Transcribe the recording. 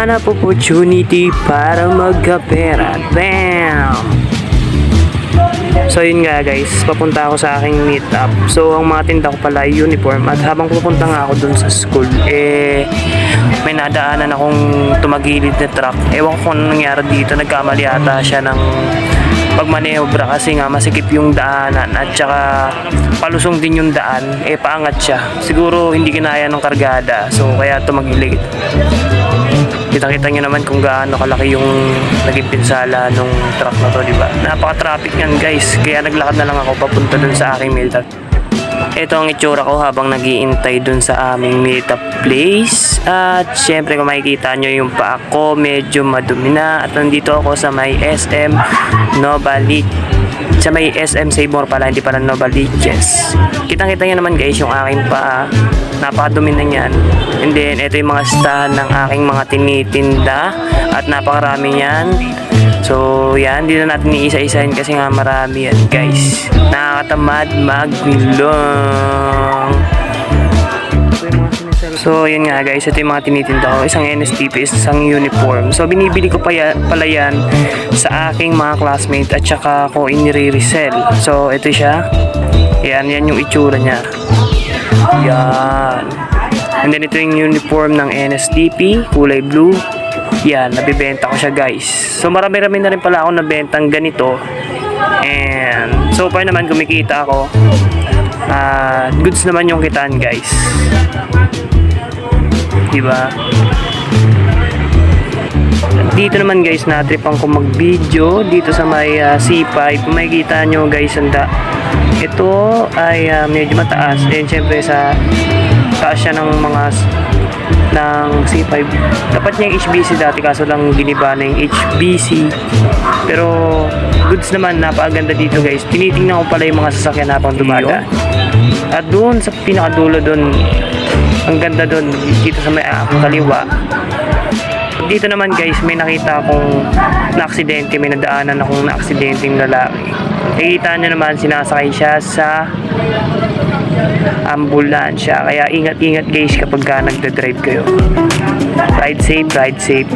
Naghahanap opportunity para magkapera. Bam! So yun nga guys, papunta ako sa aking meetup. So ang mga tinda ko pala ay uniform. At habang pupunta nga ako dun sa school, may nadaanan akong tumagilid na truck. Ewan ko kung anong nangyari dito. Nagkamali ata siya ng pagmanehobra kasi nga masikip yung daanan at saka palusong din yung daan, paangat siya. Siguro hindi kinaya ng kargada, so kaya tumagilid. Kita-kita nyo naman kung gaano kalaki yung naging pinsala nung truck na to, diba? Napaka-traffic yan guys, kaya naglakad na lang ako papunta dun sa aking meetup. Ito ang itsura ko habang nag-iintay dun sa aming meetup place. At syempre kung makikita nyo yung paa ko, medyo madumi na. At nandito ako sa may SM Novaliches. Sa may SM Save More pala, hindi pala Novaliches. Kitang-kita nyo naman guys yung aking paa. Napakadumi na yan. And then ito yung mga stahan ng aking mga tinitinda. At napakarami yan. So yan, hindi na natin iisa-isahin kasi nga marami yan guys. Nakakatamad magbilong. So yun nga guys, ito yung mga tinitinda ko. Isang NSTP, isang uniform. So binibili ko pala yan sa aking mga classmates at saka ko inire-resell. So ito siya. Yan yung itsura niya. Yan. And then ito yung uniform ng NSTP, kulay blue. Yan, nabibenta ko siya guys. So marami-rami na rin pala ako nabentang ganito. And so far naman kumikita ako. Goods naman yung kitaan guys. Diba? Dito naman guys, natripan ko mag-video dito sa may C5. Kung makikita nyo guys, ito ay medyo mataas. And syempre sa taas siya ng mga ng C5. Dapat niya yung HBC dati kaso lang giniba na yung HBC. Pero goods naman, napakaganda dito guys. Tinitingnan ko pala yung mga sasakyan habang dumadaan. At doon sa pinakadulo doon, ang ganda doon dito sa may kaliwa. Dito naman guys, may nakita akong na-aksidente, may nadaanan akong na-aksidenteng lalaki. Nakikita nyo naman, sinasakay siya sa ambulansya. Kaya ingat-ingat guys kapag nagda-drive kayo. Ride safe, ride safe.